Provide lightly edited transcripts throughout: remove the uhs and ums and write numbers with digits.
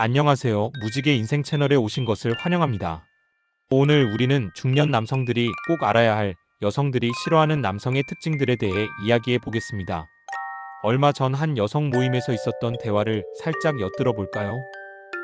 안녕하세요. 무지개 인생 채널에 오신 것을 환영합니다. 오늘 우리는 중년 남성들이 꼭 알아야 할 여성들이 싫어하는 남성의 특징들에 대해 이야기해 보겠습니다. 얼마 전 한 여성 모임에서 있었던 대화를 살짝 엿들어 볼까요?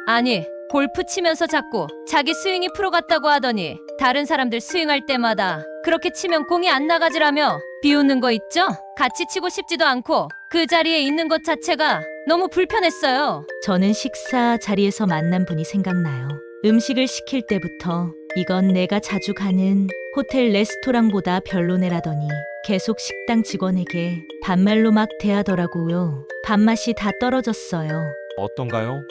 아니, 골프 치면서 자꾸 자기 스윙이 프로 같다고 하더니 다른 사람들 스윙할 때마다 그렇게 치면 공이 안 나가지라며 비웃는 거 있죠? 같이 치고 싶지도 않고 그 자리에 있는 것 자체가 너무 불편했어요. 저는 식사 자리에서 만난 분이 생각나요. 음식을 시킬 때부터 이건 내가 자주 가는 호텔 레스토랑보다 별로네라더니 계속 식당 직원에게 반말로 막 대하더라고요. 밥맛이 다 떨어졌어요. 어떤가요?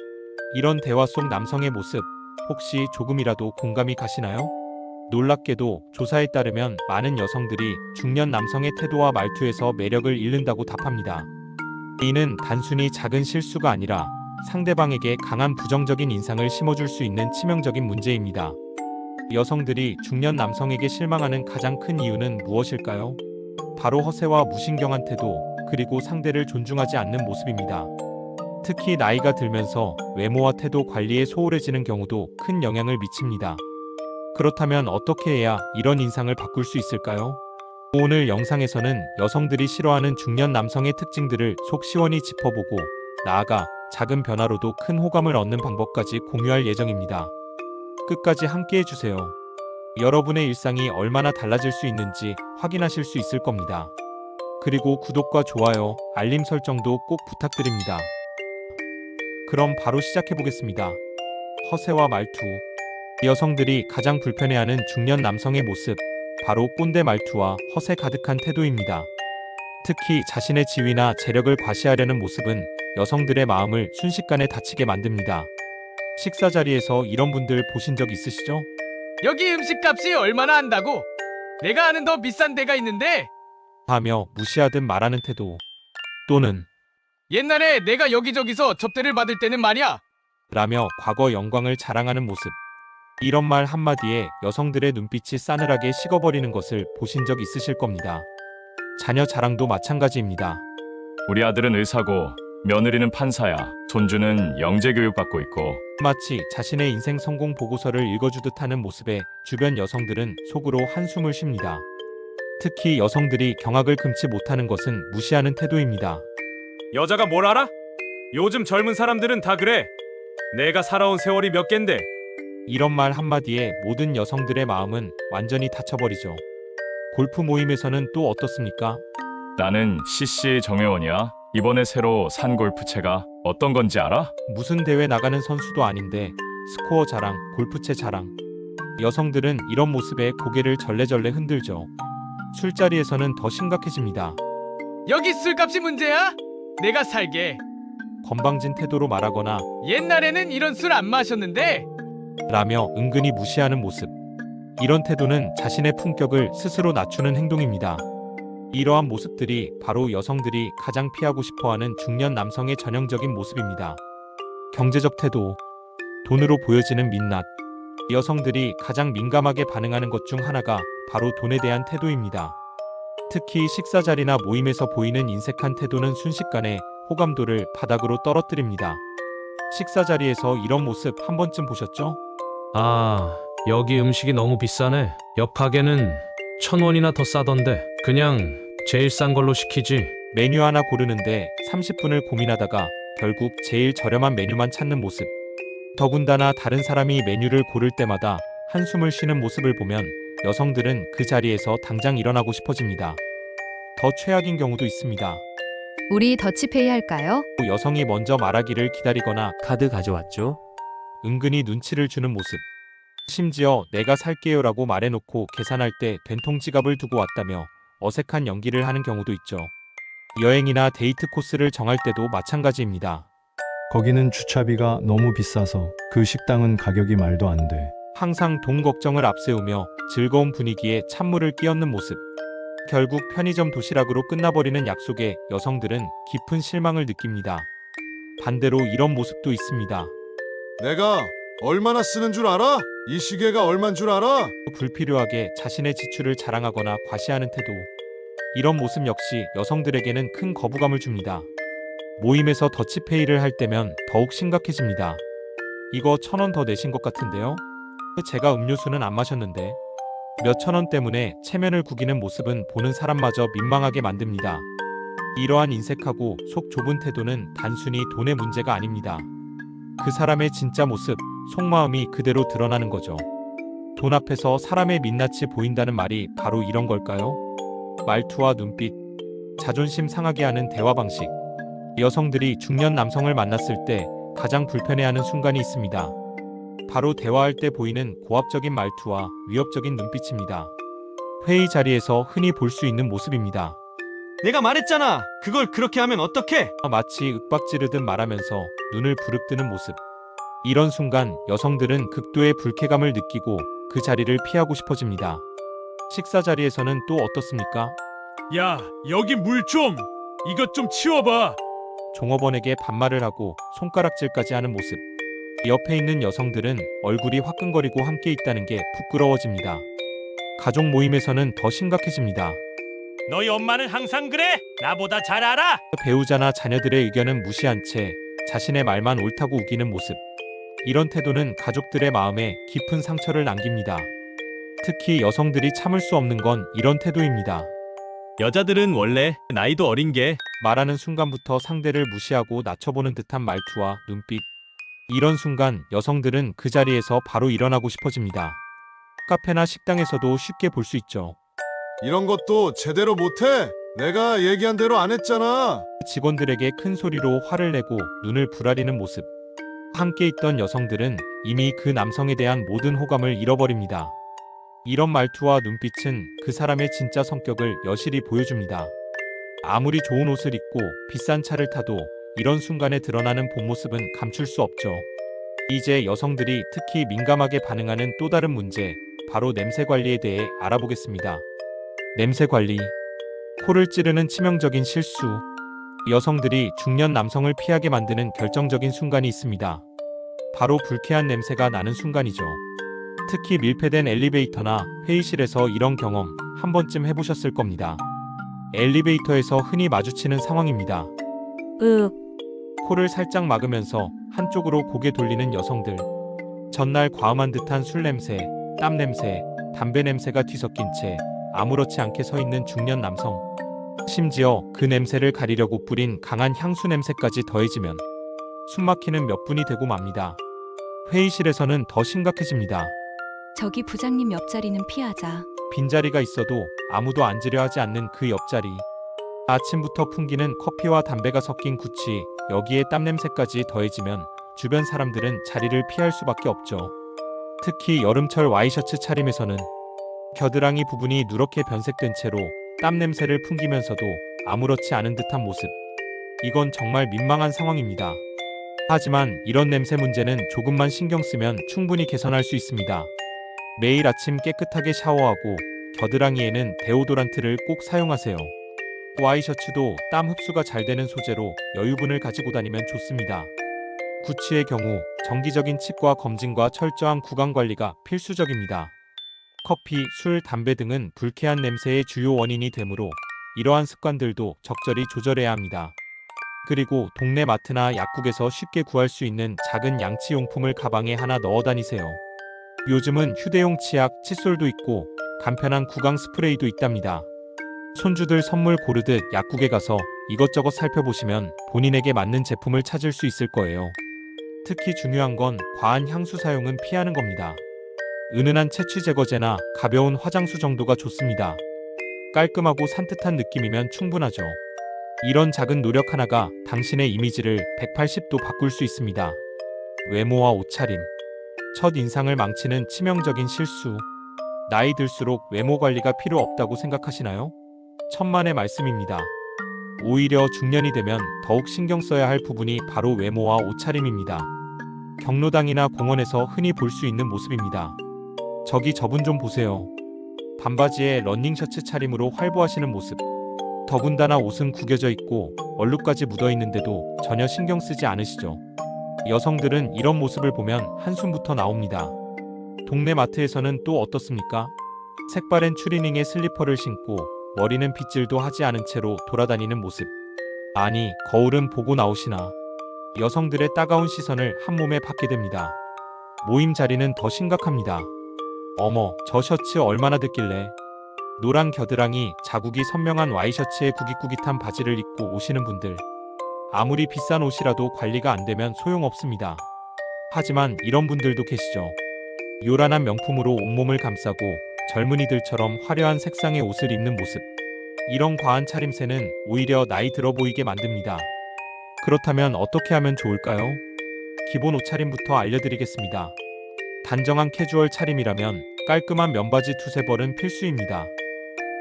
이런 대화 속 남성의 모습, 혹시 조금이라도 공감이 가시나요? 놀랍게도 조사에 따르면 많은 여성들이 중년 남성의 태도와 말투에서 매력을 잃는다고 답합니다. 이는 단순히 작은 실수가 아니라 상대방에게 강한 부정적인 인상을 심어줄 수 있는 치명적인 문제입니다. 여성들이 중년 남성에게 실망하는 가장 큰 이유는 무엇일까요? 바로 허세와 무신경한 태도, 그리고 상대를 존중하지 않는 모습입니다. 특히 나이가 들면서 외모와 태도 관리에 소홀해지는 경우도 큰 영향을 미칩니다. 그렇다면 어떻게 해야 이런 인상을 바꿀 수 있을까요? 오늘 영상에서는 여성들이 싫어하는 중년 남성의 특징들을 속 시원히 짚어보고 나아가 작은 변화로도 큰 호감을 얻는 방법까지 공유할 예정입니다. 끝까지 함께 해주세요. 여러분의 일상이 얼마나 달라질 수 있는지 확인하실 수 있을 겁니다. 그리고 구독과 좋아요, 알림 설정도 꼭 부탁드립니다. 그럼 바로 시작해보겠습니다. 허세와 말투. 여성들이 가장 불편해하는 중년 남성의 모습, 바로 꼰대 말투와 허세 가득한 태도입니다. 특히 자신의 지위나 재력을 과시하려는 모습은 여성들의 마음을 순식간에 다치게 만듭니다. 식사 자리에서 이런 분들 보신 적 있으시죠? 여기 음식값이 얼마나 한다고? 내가 아는 더 비싼 데가 있는데 하며 무시하듯 말하는 태도. 또는 옛날에 내가 여기저기서 접대를 받을 때는 말이야. 라며 과거 영광을 자랑하는 모습. 이런 말 한마디에 여성들의 눈빛이 싸늘하게 식어버리는 것을 보신 적 있으실 겁니다. 자녀 자랑도 마찬가지입니다. 우리 아들은 의사고 며느리는 판사야. 손주는 영재 교육 받고 있고. 마치 자신의 인생 성공 보고서를 읽어주듯 하는 모습에 주변 여성들은 속으로 한숨을 쉽니다. 특히 여성들이 경악을 금치 못하는 것은 무시하는 태도입니다. 여자가 뭘 알아? 요즘 젊은 사람들은 다 그래. 내가 살아온 세월이 몇 갠데. 이런 말 한마디에 모든 여성들의 마음은 완전히 닫혀버리죠. 골프 모임에서는 또 어떻습니까? 나는 CC 정회원이야. 이번에 새로 산 골프채가 어떤 건지 알아? 무슨 대회 나가는 선수도 아닌데 스코어 자랑, 골프채 자랑. 여성들은 이런 모습에 고개를 절레절레 흔들죠. 술자리에서는 더 심각해집니다. 여기 술값이 문제야? 내가 살게. 건방진 태도로 말하거나 옛날에는 이런 술 안 마셨는데. 라며 은근히 무시하는 모습. 이런 태도는 자신의 품격을 스스로 낮추는 행동입니다. 이러한 모습들이 바로 여성들이 가장 피하고 싶어하는 중년 남성의 전형적인 모습입니다. 경제적 태도, 돈으로 보여지는 민낯. 여성들이 가장 민감하게 반응하는 것 중 하나가 바로 돈에 대한 태도입니다. 특히 식사 자리나 모임에서 보이는 인색한 태도는 순식간에 호감도를 바닥으로 떨어뜨립니다. 식사 자리에서 이런 모습 한 번쯤 보셨죠? 아, 여기 음식이 너무 비싸네. 옆 가게는 1,000원이나 더 싸던데. 그냥 제일 싼 걸로 시키지. 메뉴 하나 고르는데 30분을 고민하다가 결국 제일 저렴한 메뉴만 찾는 모습. 더군다나 다른 사람이 메뉴를 고를 때마다 한숨을 쉬는 모습을 보면 여성들은 그 자리에서 당장 일어나고 싶어집니다. 더 최악인 경우도 있습니다. 우리 더치페이 할까요? 여성이 먼저 말하기를 기다리거나 카드 가져왔죠? 은근히 눈치를 주는 모습. 심지어 내가 살게요라고 말해놓고 계산할 때 된통 지갑을 두고 왔다며 어색한 연기를 하는 경우도 있죠. 여행이나 데이트 코스를 정할 때도 마찬가지입니다. 거기는 주차비가 너무 비싸서 그 식당은 가격이 말도 안 돼. 항상 돈 걱정을 앞세우며 즐거운 분위기에 찬물을 끼얹는 모습. 결국 편의점 도시락으로 끝나버리는 약속에 여성들은 깊은 실망을 느낍니다. 반대로 이런 모습도 있습니다. 내가 얼마나 쓰는 줄 알아? 이 시계가 얼만 줄 알아? 불필요하게 자신의 지출을 자랑하거나 과시하는 태도. 이런 모습 역시 여성들에게는 큰 거부감을 줍니다. 모임에서 더치페이를 할 때면 더욱 심각해집니다. 이거 1,000원 더 내신 것 같은데요? 제가 음료수는 안 마셨는데. 몇천 원 때문에 체면을 구기는 모습은 보는 사람마저 민망하게 만듭니다. 이러한 인색하고 속 좁은 태도는 단순히 돈의 문제가 아닙니다. 그 사람의 진짜 모습, 속마음이 그대로 드러나는 거죠. 돈 앞에서 사람의 민낯이 보인다는 말이 바로 이런 걸까요? 말투와 눈빛, 자존심 상하게 하는 대화 방식. 여성들이 중년 남성을 만났을 때 가장 불편해하는 순간이 있습니다. 바로 대화할 때 보이는 고압적인 말투와 위협적인 눈빛입니다. 회의 자리에서 흔히 볼 수 있는 모습입니다. 내가 말했잖아. 그걸 그렇게 하면 어떡해? 마치 윽박지르듯 말하면서 눈을 부릅뜨는 모습. 이런 순간 여성들은 극도의 불쾌감을 느끼고 그 자리를 피하고 싶어집니다. 식사 자리에서는 또 어떻습니까? 야, 여기 물 좀. 이것 좀 치워봐. 종업원에게 반말을 하고 손가락질까지 하는 모습. 옆에 있는 여성들은 얼굴이 화끈거리고 함께 있다는 게 부끄러워집니다. 가족 모임에서는 더 심각해집니다. 너희 엄마는 항상 그래. 나보다 잘 알아. 배우자나 자녀들의 의견은 무시한 채 자신의 말만 옳다고 우기는 모습. 이런 태도는 가족들의 마음에 깊은 상처를 남깁니다. 특히 여성들이 참을 수 없는 건 이런 태도입니다. 여자들은 원래 나이도 어린 게 말하는 순간부터 상대를 무시하고 낮춰보는 듯한 말투와 눈빛. 이런 순간 여성들은 그 자리에서 바로 일어나고 싶어집니다. 카페나 식당에서도 쉽게 볼 수 있죠. 이런 것도 제대로 못해? 내가 얘기한 대로 안 했잖아. 직원들에게 큰 소리로 화를 내고 눈을 부라리는 모습. 함께 있던 여성들은 이미 그 남성에 대한 모든 호감을 잃어버립니다. 이런 말투와 눈빛은 그 사람의 진짜 성격을 여실히 보여줍니다. 아무리 좋은 옷을 입고 비싼 차를 타도 이런 순간에 드러나는 본 모습은 감출 수 없죠. 이제 여성들이 특히 민감하게 반응하는 또 다른 문제, 바로 냄새 관리에 대해 알아보겠습니다. 냄새 관리. 코를 찌르는 치명적인 실수. 여성들이 중년 남성을 피하게 만드는 결정적인 순간이 있습니다. 바로 불쾌한 냄새가 나는 순간이죠. 특히 밀폐된 엘리베이터나 회의실에서 이런 경험 한 번쯤 해보셨을 겁니다. 엘리베이터에서 흔히 마주치는 상황입니다. 코를 살짝 막으면서 한쪽으로 고개 돌리는 여성들. 전날 과음한 듯한 술 냄새, 땀 냄새, 담배 냄새가 뒤섞인 채 아무렇지 않게 서 있는 중년 남성. 심지어 그 냄새를 가리려고 뿌린 강한 향수 냄새까지 더해지면 숨막히는 몇 분이 되고 맙니다. 회의실에서는 더 심각해집니다. 저기 부장님 옆자리는 피하자. 빈자리가 있어도 아무도 앉으려 하지 않는 그 옆자리. 아침부터 풍기는 커피와 담배가 섞인 구취, 여기에 땀 냄새까지 더해지면 주변 사람들은 자리를 피할 수밖에 없죠. 특히 여름철 와이셔츠 차림에서는 겨드랑이 부분이 누렇게 변색된 채로 땀 냄새를 풍기면서도 아무렇지 않은 듯한 모습. 이건 정말 민망한 상황입니다. 하지만 이런 냄새 문제는 조금만 신경 쓰면 충분히 개선할 수 있습니다. 매일 아침 깨끗하게 샤워하고 겨드랑이에는 데오도란트를 꼭 사용하세요. 와이셔츠도 땀 흡수가 잘 되는 소재로 여유분을 가지고 다니면 좋습니다. 구취의 경우 정기적인 치과 검진과 철저한 구강 관리가 필수적입니다. 커피, 술, 담배 등은 불쾌한 냄새의 주요 원인이 되므로 이러한 습관들도 적절히 조절해야 합니다. 그리고 동네 마트나 약국에서 쉽게 구할 수 있는 작은 양치용품을 가방에 하나 넣어 다니세요. 요즘은 휴대용 치약, 칫솔도 있고 간편한 구강 스프레이도 있답니다. 손주들 선물 고르듯 약국에 가서 이것저것 살펴보시면 본인에게 맞는 제품을 찾을 수 있을 거예요. 특히 중요한 건 과한 향수 사용은 피하는 겁니다. 은은한 채취 제거제나 가벼운 화장수 정도가 좋습니다. 깔끔하고 산뜻한 느낌이면 충분하죠. 이런 작은 노력 하나가 당신의 이미지를 180도 바꿀 수 있습니다. 외모와 옷차림. 첫 인상을 망치는 치명적인 실수. 나이 들수록 외모 관리가 필요 없다고 생각하시나요? 천만의 말씀입니다. 오히려 중년이 되면 더욱 신경 써야 할 부분이 바로 외모와 옷차림입니다. 경로당이나 공원에서 흔히 볼 수 있는 모습입니다. 저기 저분 좀 보세요. 반바지에 러닝셔츠 차림으로 활보하시는 모습. 더군다나 옷은 구겨져 있고 얼룩까지 묻어 있는데도 전혀 신경 쓰지 않으시죠? 여성들은 이런 모습을 보면 한숨부터 나옵니다. 동네 마트에서는 또 어떻습니까? 색바랜 추리닝에 슬리퍼를 신고 머리는 빗질도 하지 않은 채로 돌아다니는 모습. 아니, 거울은 보고 나오시나? 여성들의 따가운 시선을 한 몸에 받게 됩니다. 모임 자리는 더 심각합니다. 어머, 저 셔츠 얼마나 듣길래. 노란 겨드랑이, 자국이 선명한 와이셔츠에 구깃구깃한 바지를 입고 오시는 분들. 아무리 비싼 옷이라도 관리가 안 되면 소용없습니다. 하지만 이런 분들도 계시죠. 요란한 명품으로 온몸을 감싸고 젊은이들처럼 화려한 색상의 옷을 입는 모습. 이런 과한 차림새는 오히려 나이 들어 보이게 만듭니다. 그렇다면 어떻게 하면 좋을까요? 기본 옷차림부터 알려드리겠습니다. 단정한 캐주얼 차림이라면 깔끔한 면바지 두세 벌은 필수입니다.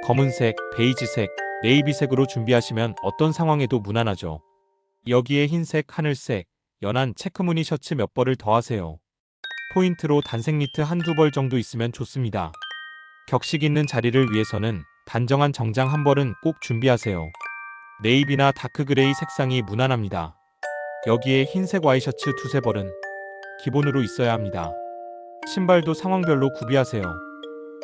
검은색, 베이지색, 네이비색으로 준비하시면 어떤 상황에도 무난하죠. 여기에 흰색, 하늘색, 연한 체크무늬 셔츠 몇 벌을 더하세요. 포인트로 단색 니트 한두 벌 정도 있으면 좋습니다. 격식 있는 자리를 위해서는 단정한 정장 한 벌은 꼭 준비하세요. 네이비나 다크그레이 색상이 무난합니다. 여기에 흰색 와이셔츠 두세 벌은 기본으로 있어야 합니다. 신발도 상황별로 구비하세요.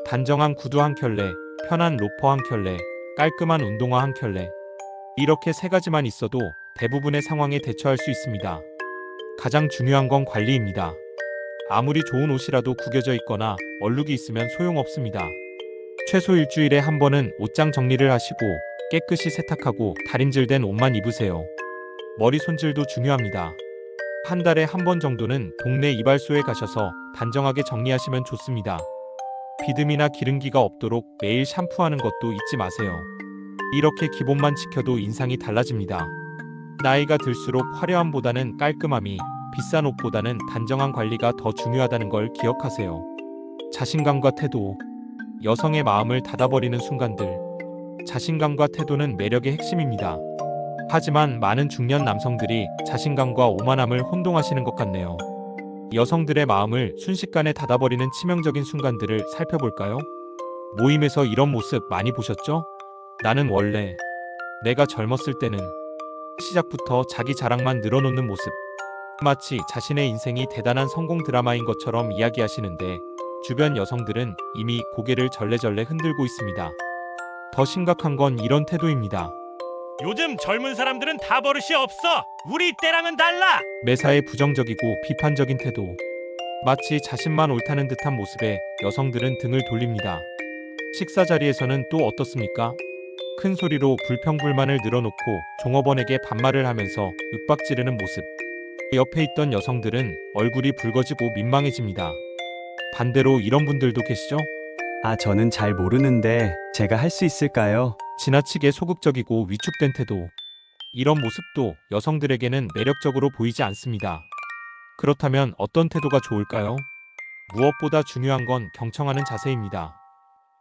단정한 구두 한 켤레, 편한 로퍼 한 켤레, 깔끔한 운동화 한 켤레. 이렇게 세 가지만 있어도 대부분의 상황에 대처할 수 있습니다. 가장 중요한 건 관리입니다. 아무리 좋은 옷이라도 구겨져 있거나 얼룩이 있으면 소용없습니다. 최소 일주일에 한 번은 옷장 정리를 하시고 깨끗이 세탁하고 다림질된 옷만 입으세요. 머리 손질도 중요합니다. 한 달에 한 번 정도는 동네 이발소에 가셔서 단정하게 정리하시면 좋습니다. 비듬이나 기름기가 없도록 매일 샴푸하는 것도 잊지 마세요. 이렇게 기본만 지켜도 인상이 달라집니다. 나이가 들수록 화려함보다는 깔끔함이, 비싼 옷보다는 단정한 관리가 더 중요하다는 걸 기억하세요. 자신감과 태도, 여성의 마음을 닫아버리는 순간들. 자신감과 태도는 매력의 핵심입니다. 하지만 많은 중년 남성들이 자신감과 오만함을 혼동하시는 것 같네요. 여성들의 마음을 순식간에 닫아버리는 치명적인 순간들을 살펴볼까요? 모임에서 이런 모습 많이 보셨죠? 나는 원래, 내가 젊었을 때는. 시작부터 자기 자랑만 늘어놓는 모습. 마치 자신의 인생이 대단한 성공 드라마인 것처럼 이야기하시는데 주변 여성들은 이미 고개를 절레절레 흔들고 있습니다. 더 심각한 건 이런 태도입니다. 요즘 젊은 사람들은 다 버릇이 없어. 우리 때랑은 달라. 매사에 부정적이고 비판적인 태도. 마치 자신만 옳다는 듯한 모습에 여성들은 등을 돌립니다. 식사 자리에서는 또 어떻습니까? 큰 소리로 불평불만을 늘어놓고 종업원에게 반말을 하면서 윽박 지르는 모습. 옆에 있던 여성들은 얼굴이 붉어지고 민망해집니다. 반대로 이런 분들도 계시죠? 아, 저는 잘 모르는데 제가 할 수 있을까요? 지나치게 소극적이고 위축된 태도. 이런 모습도 여성들에게는 매력적으로 보이지 않습니다. 그렇다면 어떤 태도가 좋을까요? 무엇보다 중요한 건 경청하는 자세입니다.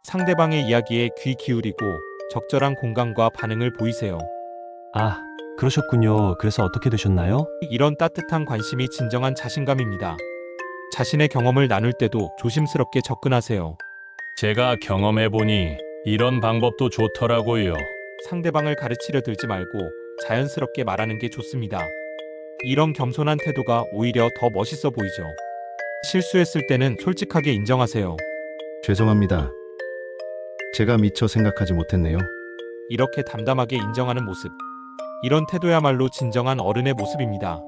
상대방의 이야기에 귀 기울이고 적절한 공감과 반응을 보이세요. 아, 그러셨군요. 그래서 어떻게 되셨나요? 이런 따뜻한 관심이 진정한 자신감입니다. 자신의 경험을 나눌 때도 조심스럽게 접근하세요. 제가 경험해보니 이런 방법도 좋더라고요. 상대방을 가르치려 들지 말고 자연스럽게 말하는 게 좋습니다. 이런 겸손한 태도가 오히려 더 멋있어 보이죠. 실수했을 때는 솔직하게 인정하세요. 죄송합니다. 제가 미처 생각하지 못했네요. 이렇게 담담하게 인정하는 모습. 이런 태도야말로 진정한 어른의 모습입니다.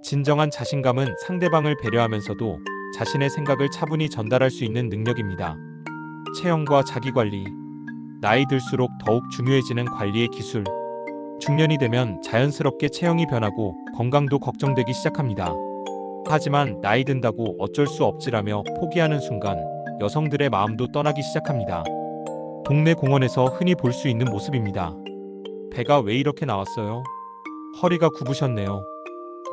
진정한 자신감은 상대방을 배려하면서도 자신의 생각을 차분히 전달할 수 있는 능력입니다. 체형과 자기관리. 나이 들수록 더욱 중요해지는 관리의 기술. 중년이 되면 자연스럽게 체형이 변하고 건강도 걱정되기 시작합니다. 하지만 나이 든다고 어쩔 수 없지라며 포기하는 순간 여성들의 마음도 떠나기 시작합니다. 동네 공원에서 흔히 볼 수 있는 모습입니다. 배가 왜 이렇게 나왔어요? 허리가 굽으셨네요.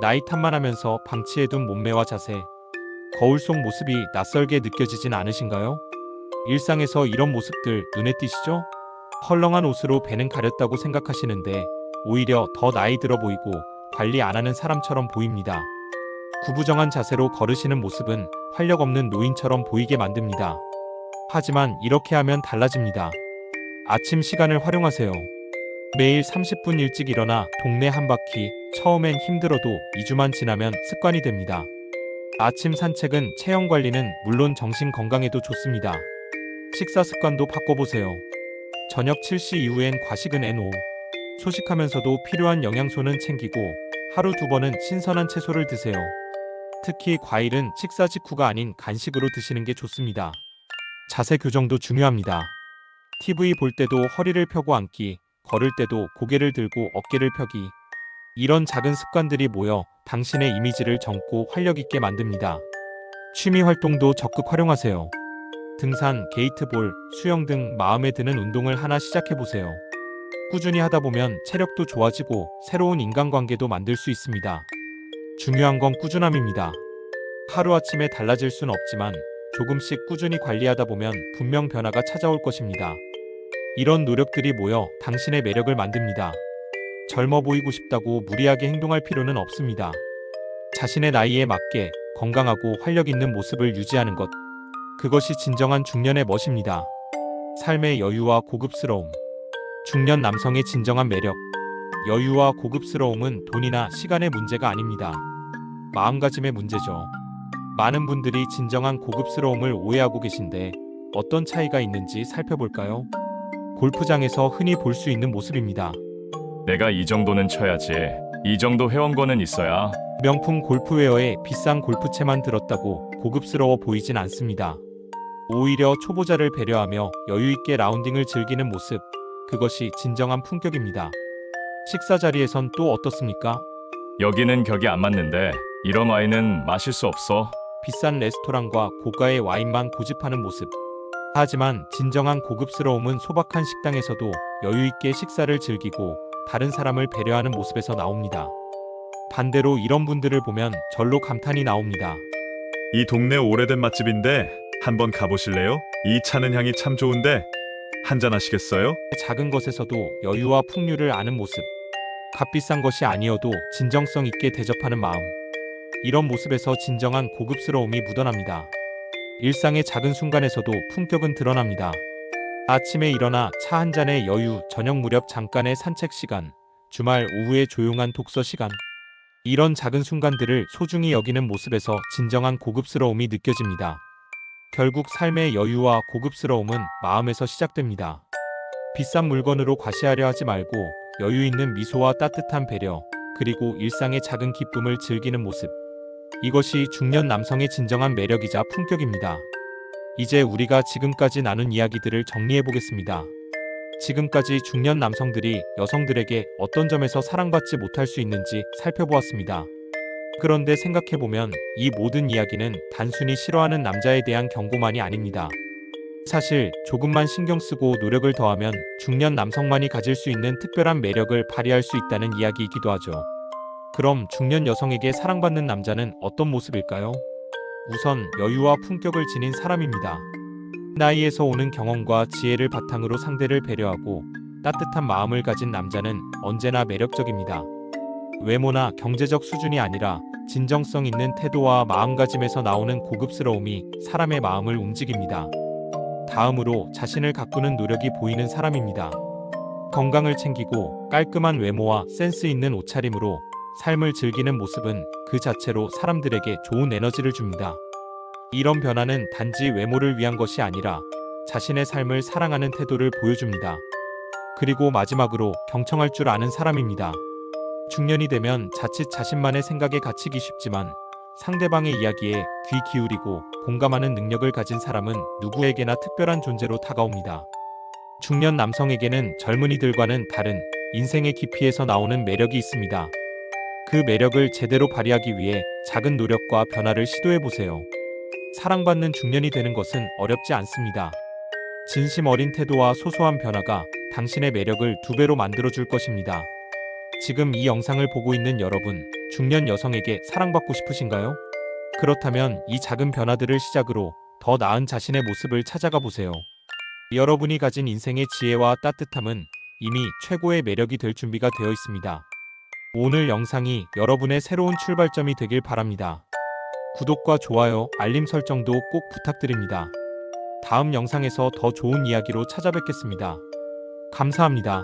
나이 탓만 하면서 방치해둔 몸매와 자세. 거울 속 모습이 낯설게 느껴지진 않으신가요? 일상에서 이런 모습들 눈에 띄시죠? 헐렁한 옷으로 배는 가렸다고 생각하시는데 오히려 더 나이 들어 보이고 관리 안 하는 사람처럼 보입니다. 구부정한 자세로 걸으시는 모습은 활력 없는 노인처럼 보이게 만듭니다. 하지만 이렇게 하면 달라집니다. 아침 시간을 활용하세요. 매일 30분 일찍 일어나 동네 한 바퀴. 처음엔 힘들어도 2주만 지나면 습관이 됩니다. 아침 산책은 체형 관리는 물론 정신 건강에도 좋습니다. 식사 습관도 바꿔보세요. 저녁 7시 이후엔 과식은 NO. 소식하면서도 필요한 영양소는 챙기고 하루 2번은 신선한 채소를 드세요. 특히 과일은 식사 직후가 아닌 간식으로 드시는 게 좋습니다. 자세 교정도 중요합니다. TV 볼 때도 허리를 펴고 앉기, 걸을 때도 고개를 들고 어깨를 펴기. 이런 작은 습관들이 모여 당신의 이미지를 젊고 활력 있게 만듭니다. 취미 활동도 적극 활용하세요. 등산, 게이트볼, 수영 등 마음에 드는 운동을 하나 시작해 보세요. 꾸준히 하다 보면 체력도 좋아지고 새로운 인간관계도 만들 수 있습니다. 중요한 건 꾸준함입니다. 하루아침에 달라질 순 없지만 조금씩 꾸준히 관리하다 보면 분명 변화가 찾아올 것입니다. 이런 노력들이 모여 당신의 매력을 만듭니다. 젊어 보이고 싶다고 무리하게 행동할 필요는 없습니다. 자신의 나이에 맞게 건강하고 활력 있는 모습을 유지하는 것. 그것이 진정한 중년의 멋입니다. 삶의 여유와 고급스러움. 중년 남성의 진정한 매력. 여유와 고급스러움은 돈이나 시간의 문제가 아닙니다. 마음가짐의 문제죠. 많은 분들이 진정한 고급스러움을 오해하고 계신데 어떤 차이가 있는지 살펴볼까요? 골프장에서 흔히 볼 수 있는 모습입니다. 내가 이 정도는 쳐야지. 이 정도 회원권은 있어야. 명품 골프웨어에 비싼 골프채만 들었다고 고급스러워 보이진 않습니다. 오히려 초보자를 배려하며 여유있게 라운딩을 즐기는 모습, 그것이 진정한 품격입니다. 식사 자리에선 또 어떻습니까? 여기는 격이 안 맞는데 이런 와인은 마실 수 없어. 비싼 레스토랑과 고가의 와인만 고집하는 모습. 하지만 진정한 고급스러움은 소박한 식당에서도 여유있게 식사를 즐기고 다른 사람을 배려하는 모습에서 나옵니다. 반대로 이런 분들을 보면 절로 감탄이 나옵니다. 이 동네 오래된 맛집인데 한번 가보실래요? 이 차는 향이 참 좋은데 한잔 하시겠어요? 작은 것에서도 여유와 풍류를 아는 모습. 값비싼 것이 아니어도 진정성 있게 대접하는 마음. 이런 모습에서 진정한 고급스러움이 묻어납니다. 일상의 작은 순간에서도 품격은 드러납니다. 아침에 일어나 차 한 잔의 여유, 저녁 무렵 잠깐의 산책 시간, 주말 오후의 조용한 독서 시간. 이런 작은 순간들을 소중히 여기는 모습에서 진정한 고급스러움이 느껴집니다. 결국 삶의 여유와 고급스러움은 마음에서 시작됩니다. 비싼 물건으로 과시하려 하지 말고 여유 있는 미소와 따뜻한 배려, 그리고 일상의 작은 기쁨을 즐기는 모습. 이것이 중년 남성의 진정한 매력이자 품격입니다. 이제 우리가 지금까지 나눈 이야기들을 정리해 보겠습니다. 지금까지 중년 남성들이 여성들에게 어떤 점에서 사랑받지 못할 수 있는지 살펴보았습니다. 그런데 생각해보면 이 모든 이야기는 단순히 싫어하는 남자에 대한 경고만이 아닙니다. 사실 조금만 신경 쓰고 노력을 더하면 중년 남성만이 가질 수 있는 특별한 매력을 발휘할 수 있다는 이야기이기도 하죠. 그럼 중년 여성에게 사랑받는 남자는 어떤 모습일까요? 우선 여유와 품격을 지닌 사람입니다. 나이에서 오는 경험과 지혜를 바탕으로 상대를 배려하고 따뜻한 마음을 가진 남자는 언제나 매력적입니다. 외모나 경제적 수준이 아니라 진정성 있는 태도와 마음가짐에서 나오는 고급스러움이 사람의 마음을 움직입니다. 다음으로 자신을 가꾸는 노력이 보이는 사람입니다. 건강을 챙기고 깔끔한 외모와 센스 있는 옷차림으로 삶을 즐기는 모습은 그 자체로 사람들에게 좋은 에너지를 줍니다. 이런 변화는 단지 외모를 위한 것이 아니라 자신의 삶을 사랑하는 태도를 보여줍니다. 그리고 마지막으로 경청할 줄 아는 사람입니다. 중년이 되면 자칫 자신만의 생각에 갇히기 쉽지만 상대방의 이야기에 귀 기울이고 공감하는 능력을 가진 사람은 누구에게나 특별한 존재로 다가옵니다. 중년 남성에게는 젊은이들과는 다른 인생의 깊이에서 나오는 매력이 있습니다. 그 매력을 제대로 발휘하기 위해 작은 노력과 변화를 시도해보세요. 사랑받는 중년이 되는 것은 어렵지 않습니다. 진심 어린 태도와 소소한 변화가 당신의 매력을 2배로 만들어줄 것입니다. 지금 이 영상을 보고 있는 여러분, 중년 여성에게 사랑받고 싶으신가요? 그렇다면 이 작은 변화들을 시작으로 더 나은 자신의 모습을 찾아가 보세요. 여러분이 가진 인생의 지혜와 따뜻함은 이미 최고의 매력이 될 준비가 되어 있습니다. 오늘 영상이 여러분의 새로운 출발점이 되길 바랍니다. 구독과 좋아요, 알림 설정도 꼭 부탁드립니다. 다음 영상에서 더 좋은 이야기로 찾아뵙겠습니다. 감사합니다.